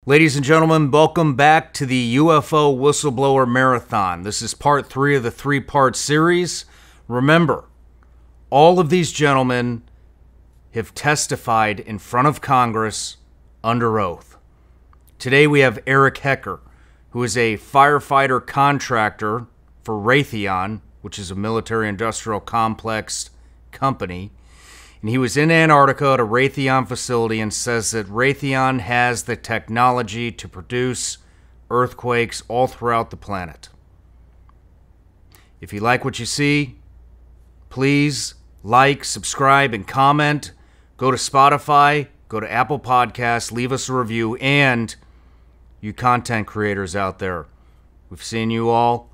Ladies and gentlemen, welcome back to the UFO Whistleblower Marathon. This is part 3 of the 3-part series. Remember, all of these gentlemen have testified in front of Congress under oath. Today we have Eric Hecker, who is a firefighter contractor for Raytheon, which is a military-industrial complex company. And he was in Antarctica at a Raytheon facility and says that Raytheon has the technology to produce earthquakes all throughout the planet. If you like what you see, please like, subscribe, and comment. Go to Spotify, go to Apple Podcasts, leave us a review, and you content creators out there, we've seen you all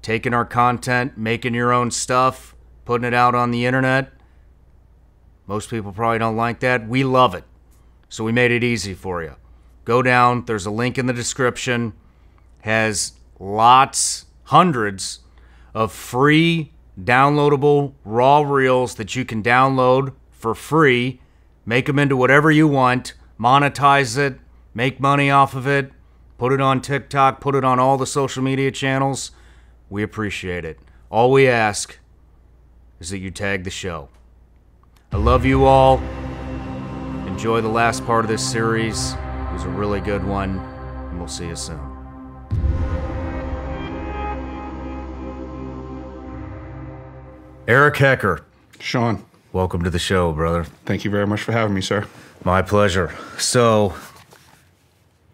taking our content, making your own stuff, putting it out on the internet. Most people probably don't like that. We love it. So we made it easy for you. Go down. There's a link in the description. Has lots, hundreds of free downloadable raw reels that you can download for free. Make them into whatever you want. Monetize it. Make money off of it. Put it on TikTok. Put it on all the social media channels. We appreciate it. All we ask is that you tag the show. I love you all. Enjoy the last part of this series. It was a really good one, and we'll see you soon. Eric Hecker. Shawn. Welcome to the show, brother. Thank you very much for having me, sir. My pleasure. So,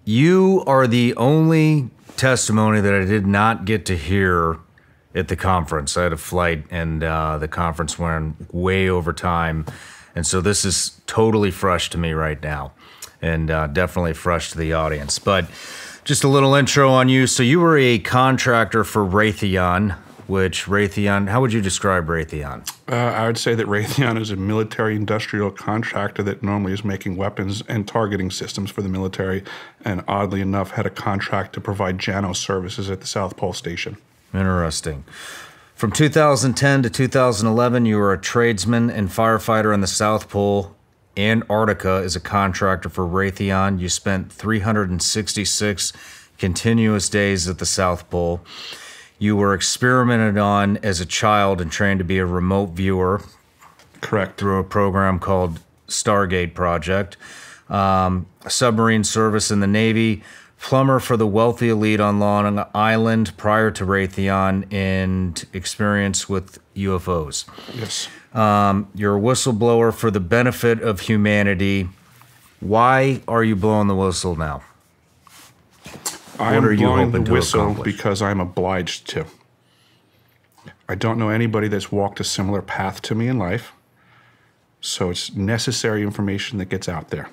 you are the only testimony that I did not get to hear at the conference. I had a flight, and the conference went way over time. And so this is totally fresh to me right now, and definitely fresh to the audience. But just a little intro on you. So you were a contractor for Raytheon, which Raytheon, how would you describe Raytheon? I would say that Raytheon is a military-industrial contractor that normally is making weapons and targeting systems for the military, and oddly enough had a contract to provide JANO services at the South Pole Station. Interesting. From 2010 to 2011, you were a tradesman and firefighter in the South Pole, Antarctica, as a contractor for Raytheon. You spent 366 continuous days at the South Pole. You were experimented on as a child and trained to be a remote viewer. Correct. Through a program called Stargate Project. Submarine service in the Navy. Plumber for the wealthy elite on Long Island prior to Raytheon, and experience with UFOs. Yes. You're a whistleblower for the benefit of humanity. Why are you blowing the whistle now? I'm blowing the whistle because I'm obliged to. I don't know anybody that's walked a similar path to me in life, so it's necessary information that gets out there.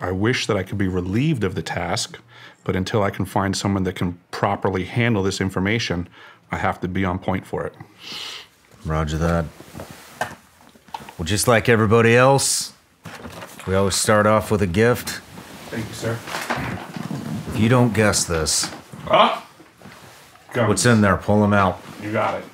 I wish that I could be relieved of the task, but until I can find someone that can properly handle this information, I have to be on point for it. Roger that. Well, just like everybody else, we always start off with a gift. Thank you, sir. If you don't guess this, what's in there? Pull them out. You got it.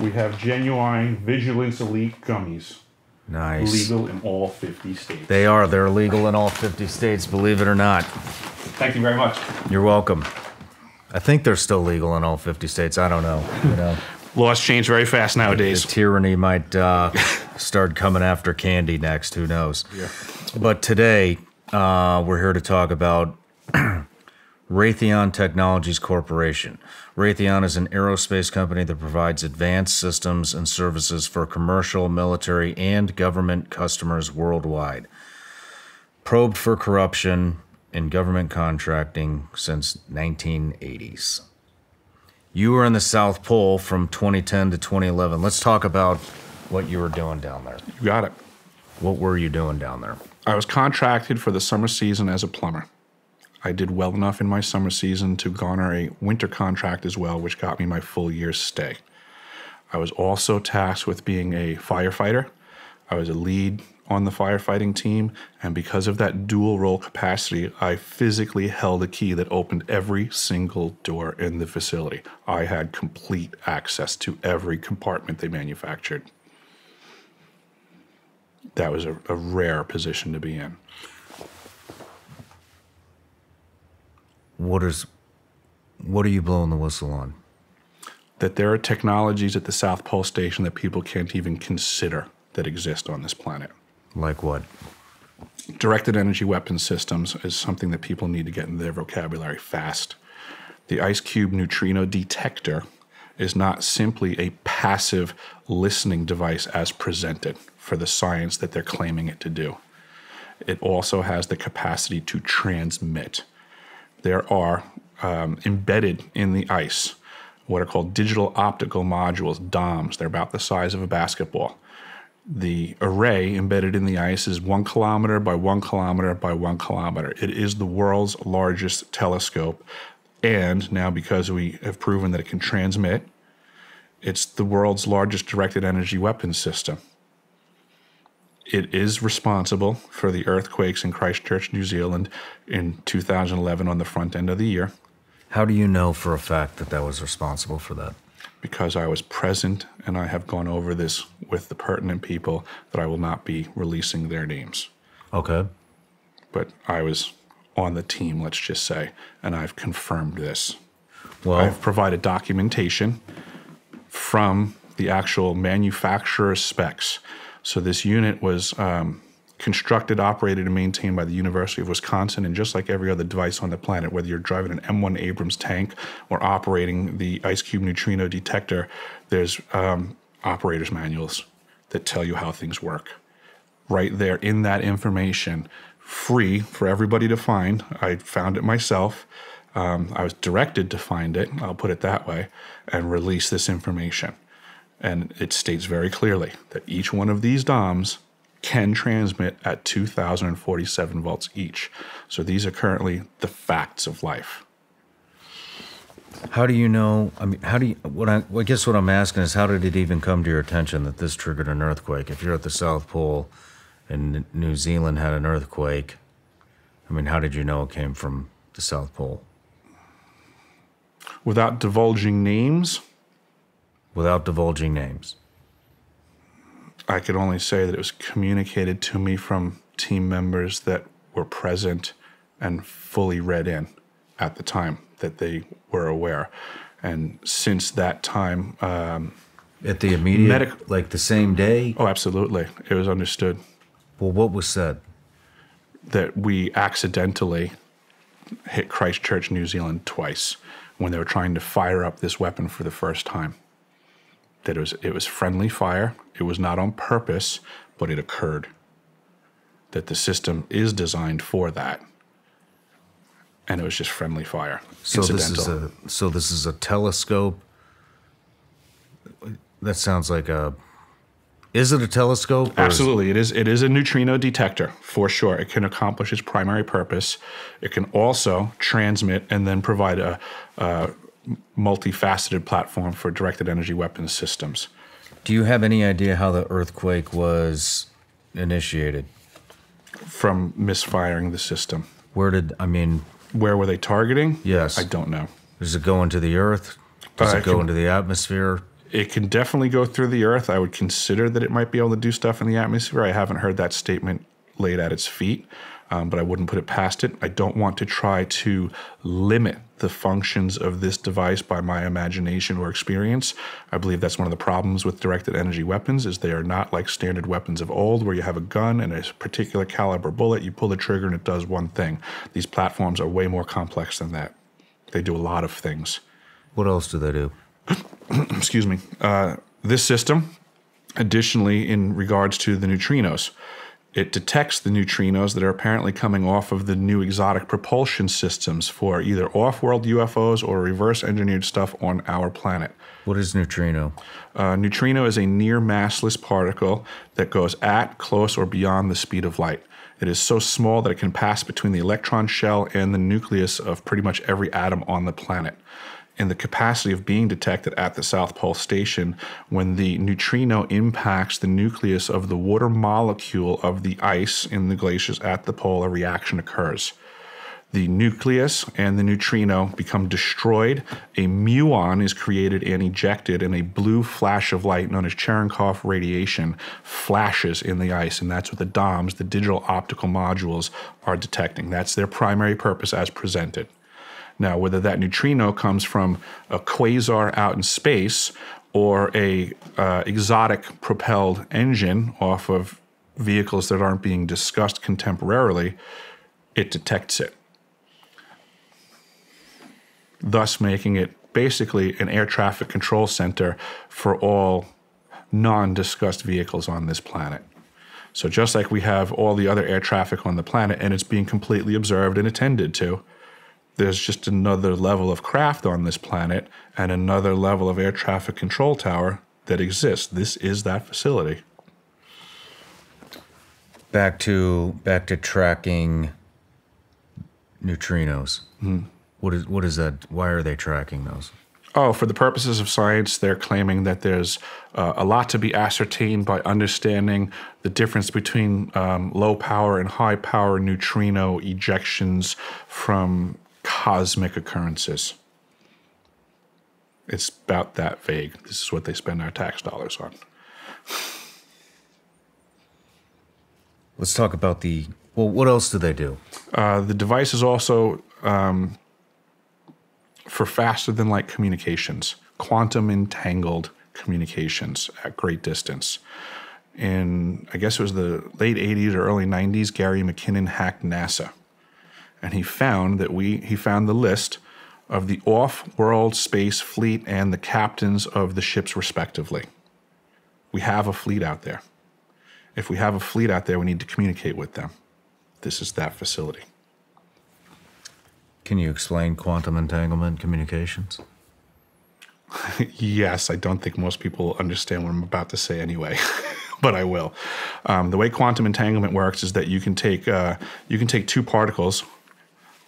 We have genuine Vigilance Elite gummies. Nice. Legal in all 50 states. They are. They're legal in all 50 states, believe it or not. Thank you very much. You're welcome. I think they're still legal in all 50 states. I don't know. You know, laws change very fast nowadays. The tyranny might start coming after candy next. Who knows? Yeah. But today, we're here to talk about Raytheon Technologies Corporation. Raytheon is an aerospace company that provides advanced systems and services for commercial, military, and government customers worldwide. Probed for corruption in government contracting since 1980s. You were in the South Pole from 2010 to 2011. Let's talk about what you were doing down there. You got it. What were you doing down there? I was contracted for the summer season as a plumber. I did well enough in my summer season to garner a winter contract as well, which got me my full year's stay. I was also tasked with being a firefighter. I was a lead on the firefighting team, and because of that dual role capacity, I physically held a key that opened every single door in the facility. I had complete access to every compartment they manufactured. That was a rare position to be in. What are you blowing the whistle on? That there are technologies at the South Pole Station that people can't even consider that exist on this planet. Like what? Directed energy weapon systems is something that people need to get in their vocabulary fast. The ice cube neutrino detector is not simply a passive listening device as presented for the science that they're claiming it to do. It also has the capacity to transmit. There are embedded in the ice what are called digital optical modules, DOMs. They're about the size of a basketball. The array embedded in the ice is 1 kilometer by 1 kilometer by 1 kilometer. It is the world's largest telescope. And now, because we have proven that it can transmit, it's the world's largest directed energy weapon system. It is responsible for the earthquakes in Christchurch, New Zealand in 2011 on the front end of the year. How do you know for a fact that that was responsible for that? Because I was present and I have gone over this with the pertinent people that I will not be releasing their names. Okay. But I was on the team, let's just say, and I've confirmed this. Well, I've provided documentation from the actual manufacturer's specs. So this unit was constructed, operated, and maintained by the University of Wisconsin, and just like every other device on the planet, whether you're driving an M1 Abrams tank or operating the ice cube neutrino detector, there's operator's manuals that tell you how things work. Right there in that information, free for everybody to find. I found it myself. I was directed to find it, I'll put it that way, and release this information. And it states very clearly that each one of these DOMs can transmit at 2,047 volts each. So these are currently the facts of life. how do you know? I mean, I guess what I'm asking is, how did it even come to your attention that this triggered an earthquake? If you're at the South Pole and New Zealand had an earthquake, I mean, how did you know it came from the South Pole? Without divulging names, Without divulging names. I could only say that it was communicated to me from team members that were present and fully read in at the time that they were aware. And since that time... At the immediate, like the same day? Oh, absolutely. It was understood. Well, what was said? That we accidentally hit Christchurch, New Zealand twice when they were trying to fire up this weapon for the first time. That it was friendly fire. It was not on purpose, but it occurred. That the system is designed for that. And it was just friendly fire. So this is a telescope. That sounds like a... Is it a telescope? Absolutely. It is a neutrino detector, for sure. It can accomplish its primary purpose. It can also transmit and then provide a multifaceted platform for directed energy weapons systems. Do you have any idea how the earthquake was initiated? From misfiring the system. Where were they targeting? Yes. I don't know. Does it go into the earth? Does it go into the atmosphere? It can definitely go through the earth. I would consider that it might be able to do stuff in the atmosphere. I haven't heard that statement laid at its feet, but I wouldn't put it past it. I don't want to try to limit the functions of this device by my imagination or experience. I believe that's one of the problems with directed energy weapons is they are not like standard weapons of old where you have a gun and a particular caliber bullet, you pull the trigger and it does one thing. These platforms are way more complex than that. They do a lot of things. What else do they do? Excuse me. This system, additionally, in regards to the neutrinos, it detects the neutrinos that are apparently coming off of the new exotic propulsion systems for either off-world UFOs or reverse-engineered stuff on our planet. What is neutrino? Neutrino is a near massless particle that goes at, close, or beyond the speed of light. It is so small that it can pass between the electron shell and the nucleus of pretty much every atom on the planet. And the capacity of being detected at the South Pole Station when the neutrino impacts the nucleus of the water molecule of the ice in the glaciers at the pole, a reaction occurs. The nucleus and the neutrino become destroyed. A muon is created and ejected, and a blue flash of light known as Cherenkov radiation flashes in the ice, and that's what the DOMs, the digital optical modules, are detecting. That's their primary purpose as presented. Now, whether that neutrino comes from a quasar out in space or a exotic propelled engine off of vehicles that aren't being discussed contemporarily, it detects it, thus making it basically an air traffic control center for all non-discussed vehicles on this planet. So just like we have all the other air traffic on the planet and it's being completely observed and attended to, there's just another level of craft on this planet and another level of air traffic control tower that exists. This is that facility. Back to tracking neutrinos. What is that? Why are they tracking those? Oh, for the purposes of science, they're claiming that there's a lot to be ascertained by understanding the difference between low power and high power neutrino ejections from cosmic occurrences. It's about that vague. This is what they spend our tax dollars on. Let's talk about what else do they do? The device is also for faster than light communications, quantum entangled communications at great distance. In, I guess it was the late 80s or early 90s, Gary McKinnon hacked NASA. And he found the list of the off-world space fleet and the captains of the ships respectively. We have a fleet out there. If we have a fleet out there, we need to communicate with them. This is that facility. Can you explain quantum entanglement communications? Yes, I don't think most people understand what I'm about to say anyway, but I will. The way quantum entanglement works is that you can take two particles,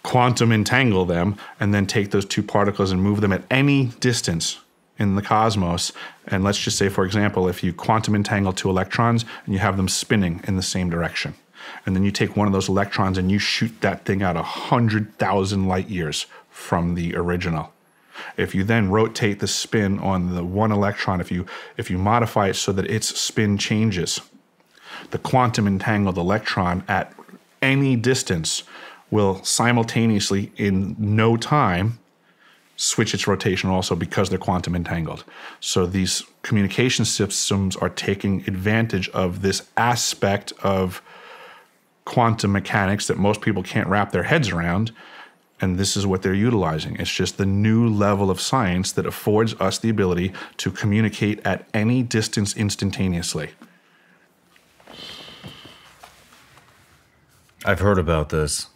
quantum entangle them, and then take those two particles and move them at any distance in the cosmos. And let's just say, for example, if you quantum entangle two electrons and you have them spinning in the same direction, and then you take one of those electrons and you shoot that thing out 100,000 light years from the original. If you then rotate the spin on the one electron, if you modify it so that its spin changes, the quantum entangled electron at any distance will simultaneously, in no time, switch its rotation also because they're quantum entangled. So these communication systems are taking advantage of this aspect of quantum mechanics that most people can't wrap their heads around, and this is what they're utilizing. It's just the new level of science that affords us the ability to communicate at any distance instantaneously. I've heard about this.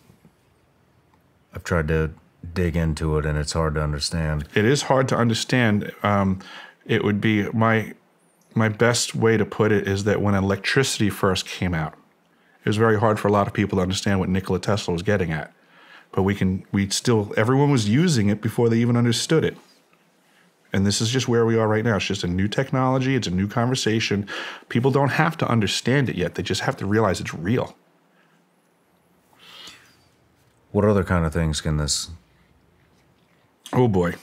I've tried to dig into it, and it's hard to understand. It is hard to understand. It would be my best way to put it is that when electricity first came out, it was very hard for a lot of people to understand what Nikola Tesla was getting at. But everyone was using it before they even understood it. And this is just where we are right now. It's just a new technology. It's a new conversation. People don't have to understand it yet. They just have to realize it's real. What other kind of things can this? Oh boy.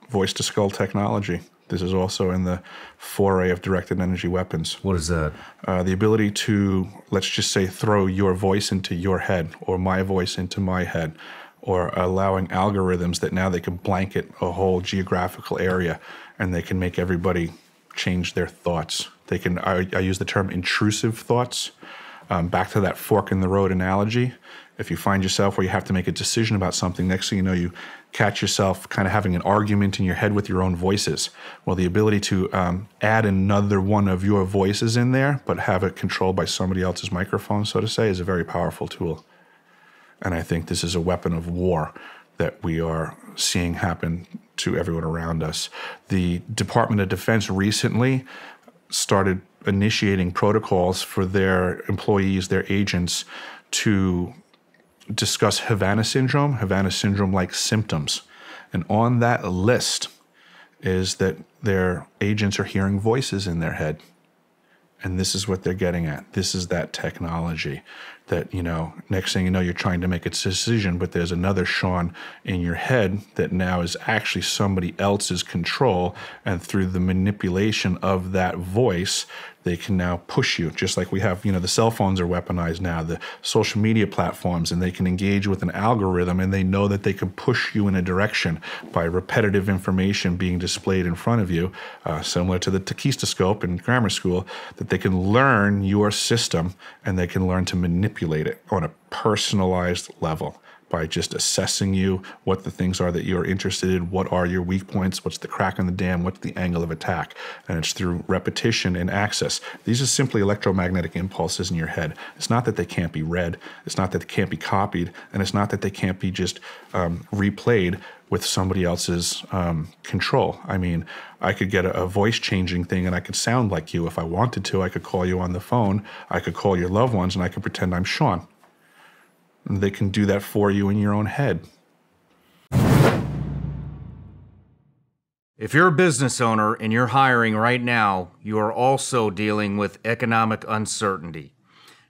Voice-to-skull technology. This is also in the foray of directed energy weapons. What is that? The ability to, let's just say, throw your voice into your head or my voice into my head, or allowing algorithms that now they can blanket a whole geographical area and they can make everybody change their thoughts. They can, I use the term intrusive thoughts. Back to that fork in the road analogy. If you find yourself where you have to make a decision about something, next thing you know, you catch yourself kind of having an argument in your head with your own voices. Well, the ability to add another one of your voices in there, but have it controlled by somebody else's microphone, so to say, is a very powerful tool. And I think this is a weapon of war that we are seeing happen to everyone around us. The Department of Defense recently started initiating protocols for their employees, their agents, to discuss Havana syndrome-like symptoms. And on that list is that their agents are hearing voices in their head. And this is what they're getting at. This is that technology that, next thing you know, you're trying to make a decision, but there's another Shawn in your head that now is actually somebody else's control. And through the manipulation of that voice, They can now push you, just like we have, the cell phones are weaponized now, the social media platforms, and they can engage with an algorithm, and they know that they can push you in a direction by repetitive information being displayed in front of you, similar to the tachistoscope in grammar school, that they can learn your system and they can learn to manipulate it on a personalized level by just assessing you, what the things are that you're interested in, what are your weak points, what's the crack in the dam, what's the angle of attack. And it's through repetition and access. These are simply electromagnetic impulses in your head. It's not that they can't be read, it's not that they can't be copied, and it's not that they can't be just replayed with somebody else's control. I mean, I could get a voice-changing thing and I could sound like you if I wanted to. I could call you on the phone, I could call your loved ones, and I could pretend I'm Shawn. They can do that for you in your own head. If you're a business owner and you're hiring right now, you are also dealing with economic uncertainty.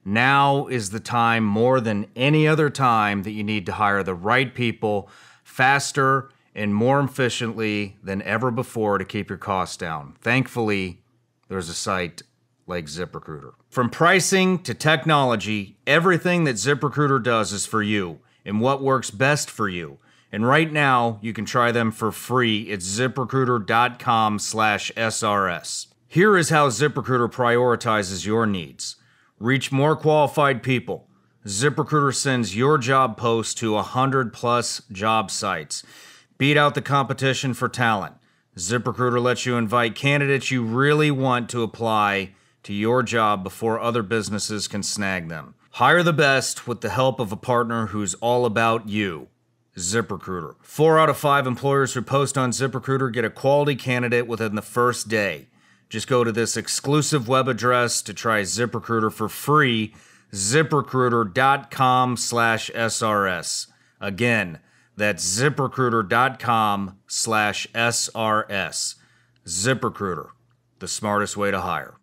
Now is the time more than any other time that you need to hire the right people faster and more efficiently than ever before to keep your costs down. Thankfully, there's a site like ZipRecruiter. From pricing to technology, everything that ZipRecruiter does is for you and what works best for you. And right now, you can try them for free at ZipRecruiter.com/SRS. Here is how ZipRecruiter prioritizes your needs. Reach more qualified people. ZipRecruiter sends your job post to 100+ job sites. Beat out the competition for talent. ZipRecruiter lets you invite candidates you really want to apply to your job before other businesses can snag them. Hire the best with the help of a partner who's all about you. ZipRecruiter. 4 out of 5 employers who post on ZipRecruiter get a quality candidate within the first day. Just go to this exclusive web address to try ZipRecruiter for free, ZipRecruiter.com/SRS. Again, that's ZipRecruiter.com/SRS. ZipRecruiter, the smartest way to hire.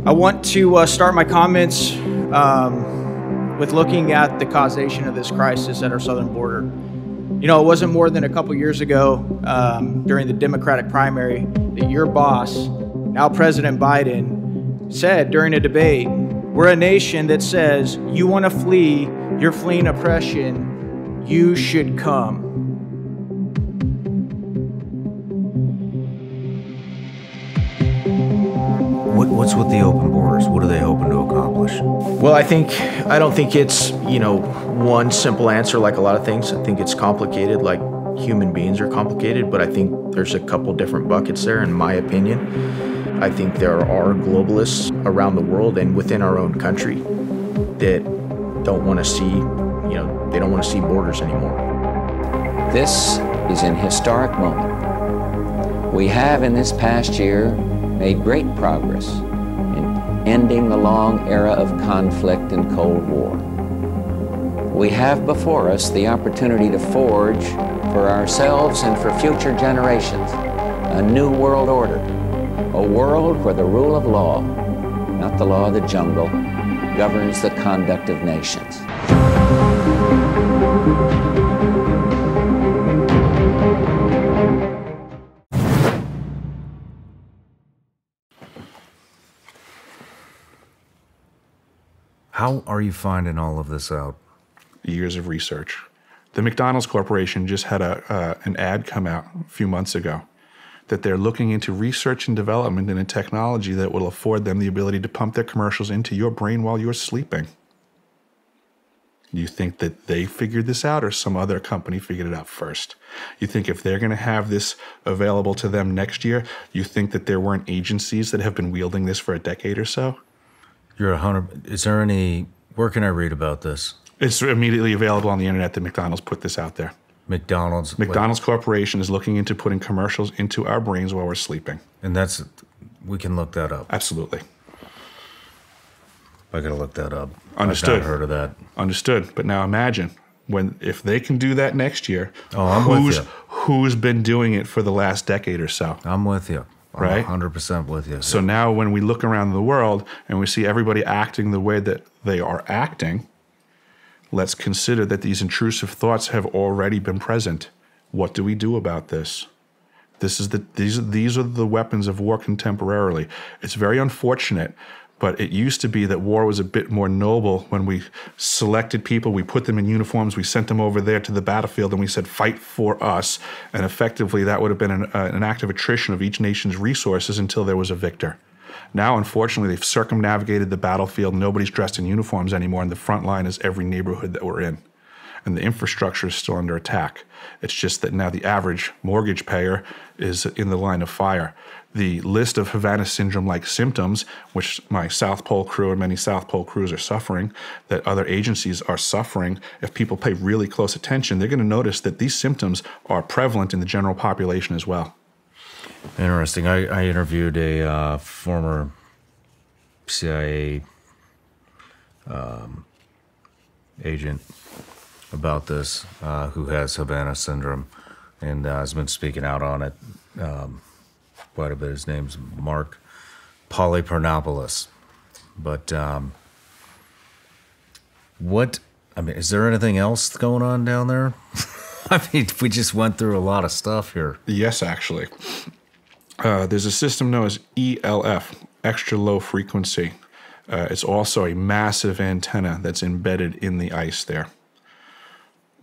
I want to start my comments with looking at the causation of this crisis at our southern border. It wasn't more than a couple years ago during the Democratic primary that your boss, now President Biden, said during a debate, we're a nation that says, you want to flee, you're fleeing oppression, you should come. What's with the open borders? What are they hoping to accomplish? Well, I don't think it's, one simple answer like a lot of things. I think it's complicated, like human beings are complicated, but I think there's a couple different buckets there, in my opinion. I think there are globalists around the world and within our own country that don't want to see, they don't want to see borders anymore. This is an historic moment. We have in this past year made great progress in ending the long era of conflict and Cold War. We have before us the opportunity to forge for ourselves and for future generations a new world order, a world where the rule of law, not the law of the jungle, governs the conduct of nations. How are you finding all of this out? Years of research. The McDonald's Corporation just had an ad come out a few months ago that they're looking into research and development in a technology that will afford them the ability to pump their commercials into your brain while you're sleeping. You think that they figured this out or some other company figured it out first? You think if they're going to have this available to them next year, you think that there weren't agencies that have been wielding this for a decade or so? You're 100. Is there any? Where can I read about this? It's immediately available on the internet that McDonald's put this out there. McDonald's Corporation is looking into putting commercials into our brains while we're sleeping. And we can look that up. Absolutely. I gotta look that up. Understood. I've not heard of that. Understood. But now imagine if they can do that next year. Oh, I'm with you. Who's been doing it for the last decade or so? I'm with you. Right? 100% with you. So now when we look around the world and we see everybody acting the way that they are acting, let's consider that these intrusive thoughts have already been present. What do we do about this? These are the weapons of war contemporarily. It's very unfortunate, but it used to be that war was a bit more noble when we selected people, we put them in uniforms, we sent them over there to the battlefield, and we said, fight for us. And effectively, that would have been an act of attrition of each nation's resources until there was a victor. Now, unfortunately, they've circumnavigated the battlefield. Nobody's dressed in uniforms anymore, and the front line is every neighborhood that we're in. And the infrastructure is still under attack. It's just that now the average mortgage payer is in the line of fire. The list of Havana syndrome-like symptoms, which my South Pole crew and many South Pole crews are suffering, that other agencies are suffering, if people pay really close attention, they're going to notice that these symptoms are prevalent in the general population as well. Interesting. I interviewed a former CIA agent about this, who has Havana syndrome, and has been speaking out on it quite a bit. His name's Mark Polypernopoulos. But is there anything else going on down there? I mean, we just went through a lot of stuff here. Yes, actually. There's a system known as E.L.F, extra low frequency. It's also a massive antenna that's embedded in the ice there.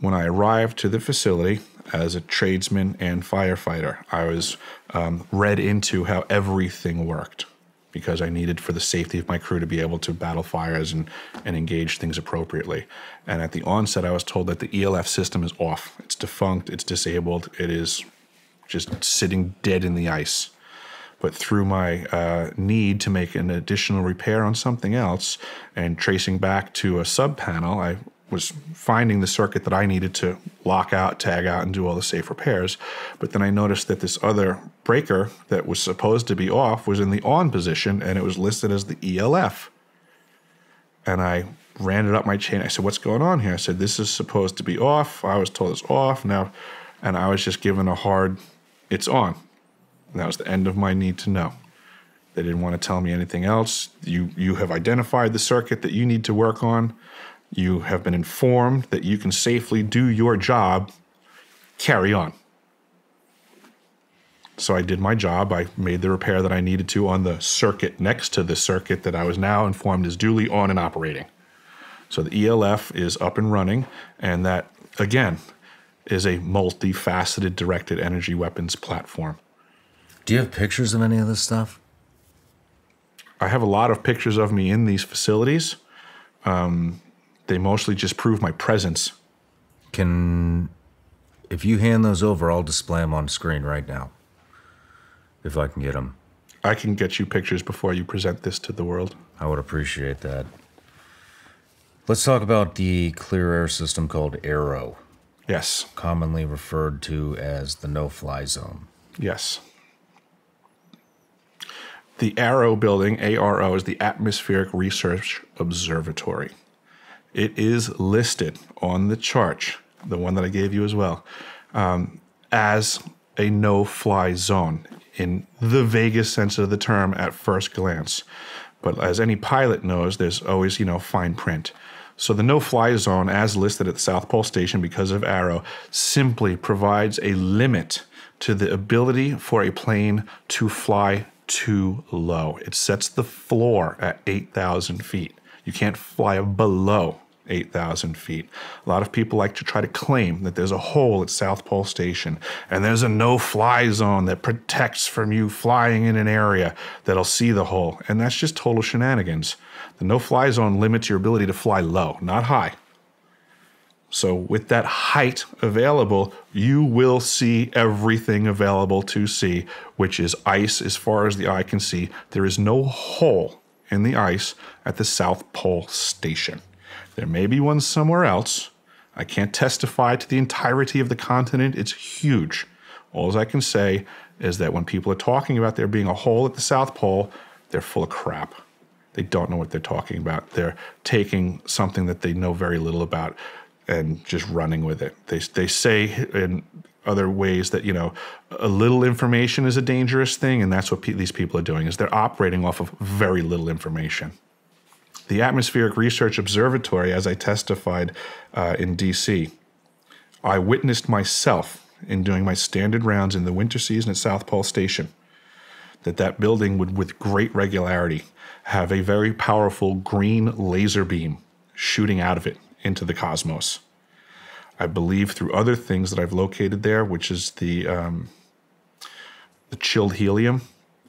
When I arrived to the facility as a tradesman and firefighter, I was read into how everything worked because I needed, for the safety of my crew, to be able to battle fires and engage things appropriately. And at the onset, I was told that the E.L.F system is off. It's defunct. It's disabled. It is just sitting dead in the ice. But through my need to make an additional repair on something else and tracing back to a sub-panel, I was finding the circuit that I needed to lock out, tag out, and do all the safe repairs. But then I noticed that this other breaker that was supposed to be off was in the on position, and it was listed as the E.L.F. And I ran it up my chain. I said, what's going on here? I said, this is supposed to be off. I was told it's off now. And I was just given a hard, it's on. And that was the end of my need to know. They didn't want to tell me anything else. You have identified the circuit that you need to work on. You have been informed that you can safely do your job. Carry on. So I did my job. I made the repair that I needed to on the circuit next to the circuit that I was now informed is duly on and operating. So the E.L.F is up and running, and that, again, is a multifaceted directed energy weapons platform. Do you have pictures of any of this stuff? I have a lot of pictures of me in these facilities. They mostly just prove my presence. If you hand those over, I'll display them on screen right now, if I can get them. I can get you pictures before you present this to the world. I would appreciate that. Let's talk about the clear air system called ARROW. Yes. Commonly referred to as the no-fly zone. Yes. The ARROW building, ARO, is the Atmospheric Research Observatory. It is listed on the chart, the one that I gave you as well, as a no-fly zone in the vaguest sense of the term at first glance. But as any pilot knows, there's always, fine print. So the no-fly zone, as listed at the South Pole Station because of ARROW, simply provides a limit to the ability for a plane to fly too low. It sets the floor at 8,000 feet. You can't fly below 8,000 feet. A lot of people like to try to claim that there's a hole at South Pole Station and there's a no-fly zone that protects from you flying in an area that'll see the hole. And that's just total shenanigans. The no-fly zone limits your ability to fly low, not high. So with that height available, you will see everything available to see, which is ice as far as the eye can see. There is no hole in the ice at the South Pole Station. There may be one somewhere else. I can't testify to the entirety of the continent. It's huge. All I can say is that when people are talking about there being a hole at the South Pole, they're full of crap. They don't know what they're talking about. They're taking something that they know very little about and just running with it. They say in other ways that, a little information is a dangerous thing, and that's what these people are doing, is they're operating off of very little information. The Atmospheric Research Observatory, as I testified in D.C., I witnessed myself in doing my standard rounds in the winter season at South Pole Station that building would, with great regularity, have a very powerful green laser beam shooting out of it into the cosmos. I believe through other things that I've located there, which is the chilled helium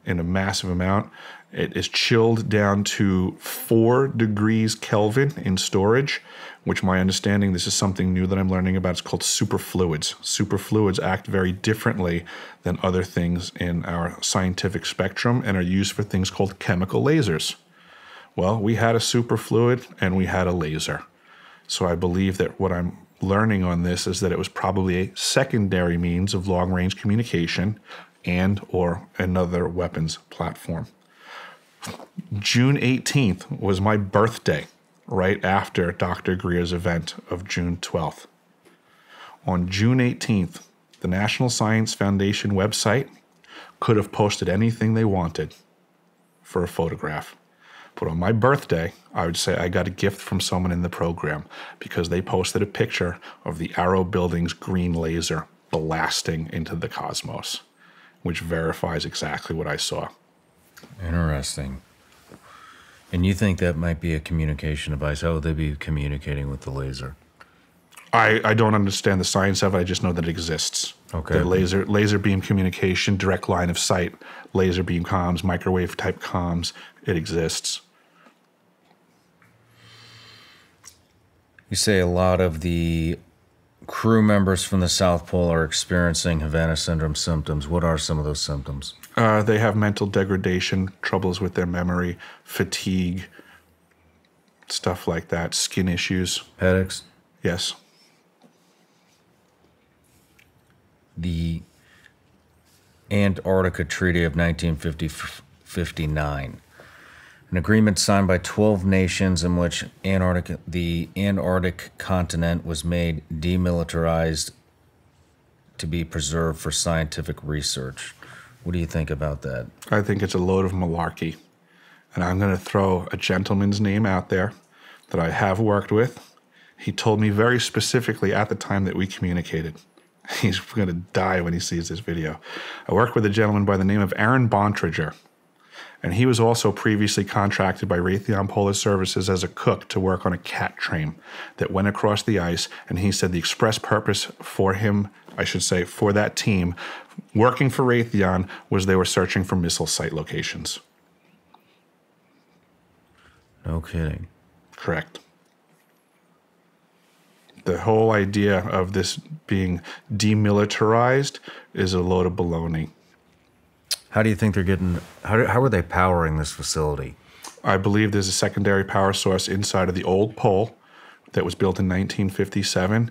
in a massive amount. It is chilled down to 4 degrees Kelvin in storage, which my understanding, this is something new that I'm learning about. It's called superfluids. Superfluids act very differently than other things in our scientific spectrum and are used for things called chemical lasers. Well, we had a superfluid and we had a laser. So I believe that what I'm learning on this is that it was probably a secondary means of long-range communication and or another weapons platform. June 18th was my birthday, right after Dr. Greer's event of June 12th. On June 18th, the National Science Foundation website could have posted anything they wanted for a photograph. But on my birthday, I would say I got a gift from someone in the program because they posted a picture of the Arrow Building's green laser blasting into the cosmos, which verifies exactly what I saw. Interesting. And you think that might be a communication device? How would they be communicating with the laser? I don't understand the science of it. I just know that it exists. Okay. The laser beam communication, direct line of sight, laser beam comms, microwave type comms, it exists. You say a lot of the crew members from the South Pole are experiencing Havana syndrome symptoms. What are some of those symptoms? They have mental degradation, troubles with their memory, fatigue, stuff like that, skin issues. Headaches? Yes. The Antarctica Treaty of 1959, an agreement signed by 12 nations in which the Antarctic continent was made demilitarized to be preserved for scientific research. What do you think about that? I think it's a load of malarkey. And I'm going to throw a gentleman's name out there that I have worked with. He told me very specifically at the time that we communicated. He's going to die when he sees this video. I worked with a gentleman by the name of Aaron Bontrager, and he was also previously contracted by Raytheon Polar Services as a cook to work on a cat train that went across the ice, and he said the express purpose for him, I should say, for that team, working for Raytheon, was they were searching for missile site locations. No kidding. Correct. The whole idea of this being demilitarized is a load of baloney. How do you think they're getting, how are they powering this facility? I believe there's a secondary power source inside of the old pole that was built in 1957.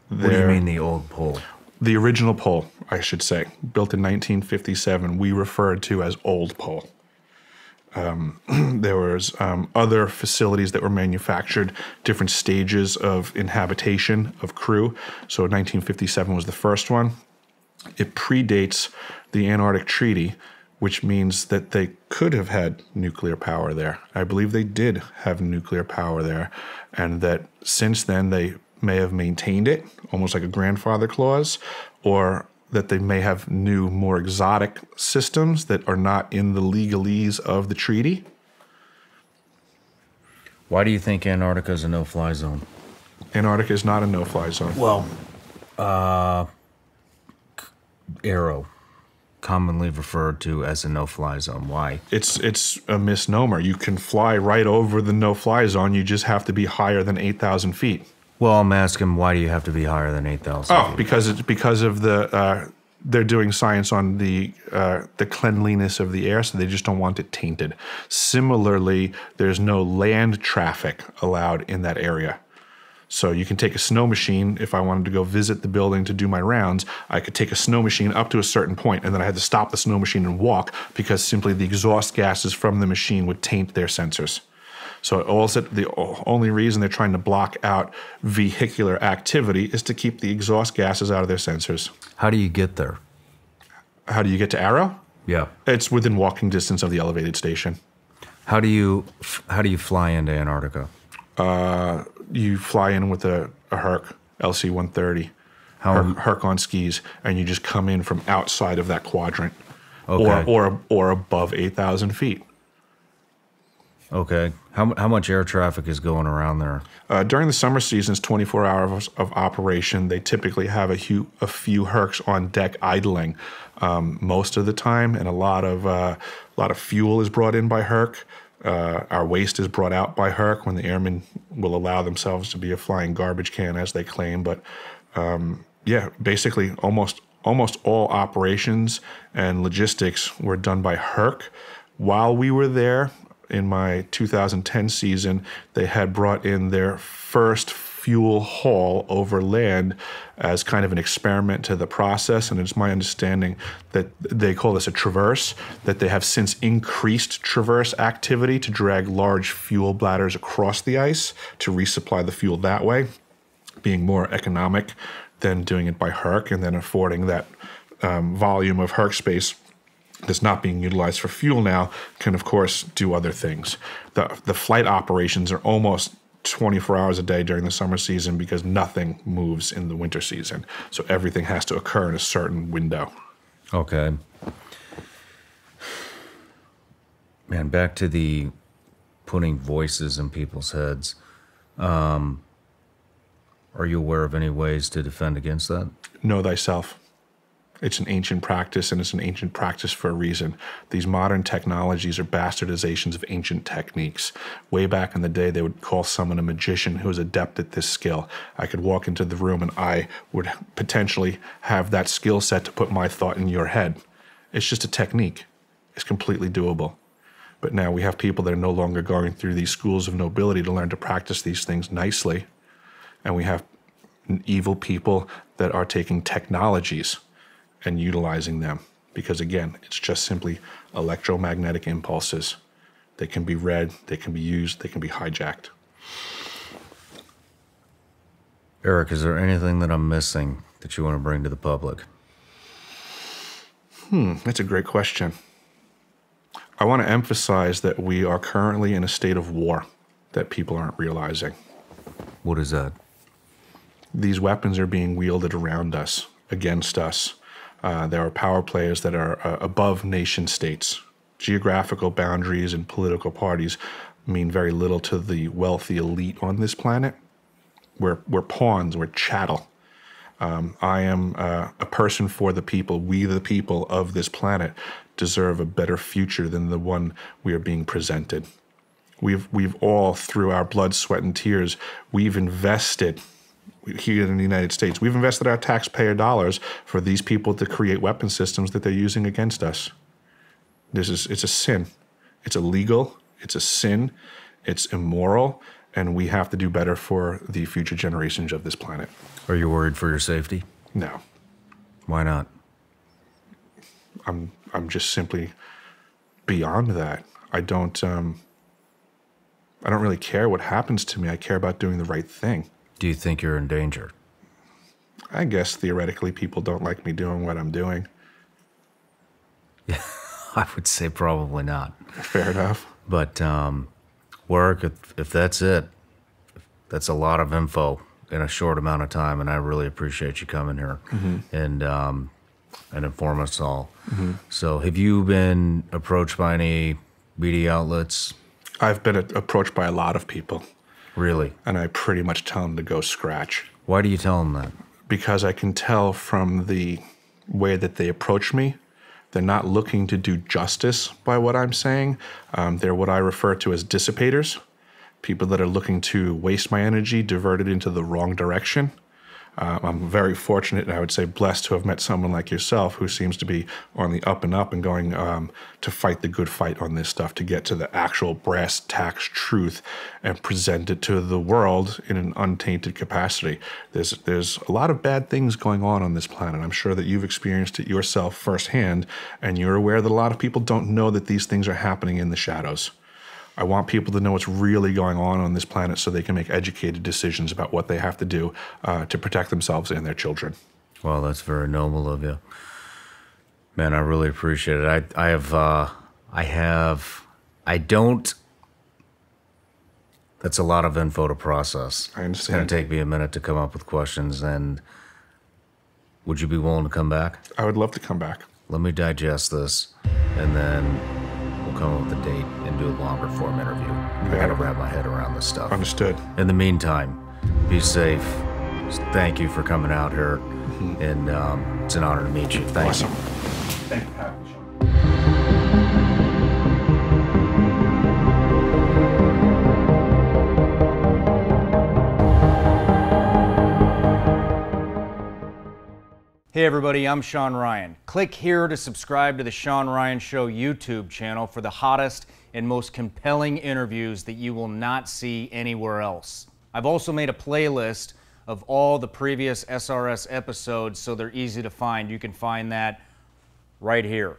What do you mean the old pole? The original pole, I should say, built in 1957, we referred to as old pole. There was other facilities that were manufactured, different stages of inhabitation of crew. So 1957 was the first one. It predates the Antarctic Treaty, which means that they could have had nuclear power there. I believe they did have nuclear power there, and that since then they may have maintained it, almost like a grandfather clause, or that they may have new, more exotic systems that are not in the legalese of the treaty. Why do you think Antarctica is a no-fly zone? Antarctica is not a no-fly zone. Well, Arrow, commonly referred to as a no-fly zone. Why? It's a misnomer. You can fly right over the no-fly zone. You just have to be higher than 8,000 feet. Well, I'm asking, why do you have to be higher than 8,000 Oh, feet? because of the they're doing science on the cleanliness of the air, so they just don't want it tainted. Similarly, there's no land traffic allowed in that area. So you can take a snow machine. If I wanted to go visit the building to do my rounds, I could take a snow machine up to a certain point, and then I had to stop the snow machine and walk because simply the exhaust gases from the machine would taint their sensors. So the only reason they're trying to block out vehicular activity is to keep the exhaust gases out of their sensors. How do you get there? How do you get to Arrow? Yeah. It's within walking distance of the elevated station. How do you fly into Antarctica? You fly in with a Herc LC-130 Herc on skis, and you just come in from outside of that quadrant, Okay. or above 8,000 feet. Okay. How much air traffic is going around there? During the summer seasons, 24 hours of operation, they typically have a few Hercs on deck idling most of the time, and a lot of fuel is brought in by Herc. Our waste is brought out by Herc when the airmen will allow themselves to be a flying garbage can, as they claim. But yeah, basically almost all operations and logistics were done by Herc. While we were there, in my 2010 season, they had brought in their first fuel haul over land as kind of an experiment to the process. And it's my understanding that they call this a traverse, that they have since increased traverse activity to drag large fuel bladders across the ice to resupply the fuel that way, being more economic than doing it by Herc, and then affording that volume of Herc space that's not being utilized for fuel now can, of course, do other things. The flight operations are almost 24 hours a day during the summer season because nothing moves in the winter season. So everything has to occur in a certain window. Okay. Man, back to the putting voices in people's heads. Are you aware of any ways to defend against that? Know thyself. It's an ancient practice, and it's an ancient practice for a reason. These modern technologies are bastardizations of ancient techniques. Way back in the day, they would call someone a magician who was adept at this skill. I could walk into the room and I would potentially have that skill set to put my thought in your head. It's just a technique. It's completely doable. But now we have people that are no longer going through these schools of nobility to learn to practice these things nicely. And we have evil people that are taking technologies and utilizing them, because again, it's just simply electromagnetic impulses. They can be read, they can be used, they can be hijacked. Eric, is there anything that I'm missing that you want to bring to the public? That's a great question. I want to emphasize that we are currently in a state of war that people aren't realizing. What is that? These weapons are being wielded around us, against us. There are power players that are above nation states. Geographical boundaries and political parties mean very little to the wealthy elite on this planet. We're pawns, we're chattel. I am a person for the people. We, the people of this planet, deserve a better future than the one we are being presented. We've all, through our blood, sweat, and tears, we've invested here in the United States. We've invested our taxpayer dollars for these people to create weapon systems that they're using against us. It's a sin. It's illegal. It's a sin. It's immoral. And we have to do better for the future generations of this planet. Are you worried for your safety? No. Why not? I'm just simply beyond that. I don't really care what happens to me. I care about doing the right thing. Do you think you're in danger? I guess theoretically people don't like me doing what I'm doing. Yeah, I would say probably not. Fair enough. But work, if that's it, that's a lot of info in a short amount of time, and I really appreciate you coming here and inform us all. So have you been approached by any media outlets? I've been approached by a lot of people. Really? And I pretty much tell them to go scratch. Why do you tell them that? Because I can tell from the way that they approach me, they're not looking to do justice by what I'm saying. They're what I refer to as dissipators, people that are looking to waste my energy, divert it into the wrong direction. I'm very fortunate, and I would say blessed, to have met someone like yourself who seems to be on the up and up and going to fight the good fight on this stuff, to get to the actual brass tacks truth and present it to the world in an untainted capacity. There's a lot of bad things going on this planet. I'm sure that you've experienced it yourself firsthand, and you're aware that a lot of people don't know that these things are happening in the shadows. I want people to know what's really going on this planet so they can make educated decisions about what they have to do to protect themselves and their children. Well, that's very noble of you. Man, I really appreciate it. That's a lot of info to process. I understand. It's going to take me a minute to come up with questions, and Would you be willing to come back? I would love to come back. Let me digest this, and then we'll come up with a date and do a longer form interview. I gotta wrap my head around this stuff. Understood. In the meantime, be safe. Thank you for coming out here, and it's an honor to meet you. Thank you. Thank you for having me, Shawn. Hey everybody, I'm Shawn Ryan. Click here to subscribe to the Shawn Ryan Show YouTube channel for the hottest and most compelling interviews that you will not see anywhere else. I've also made a playlist of all the previous SRS episodes so they're easy to find. You can find that right here.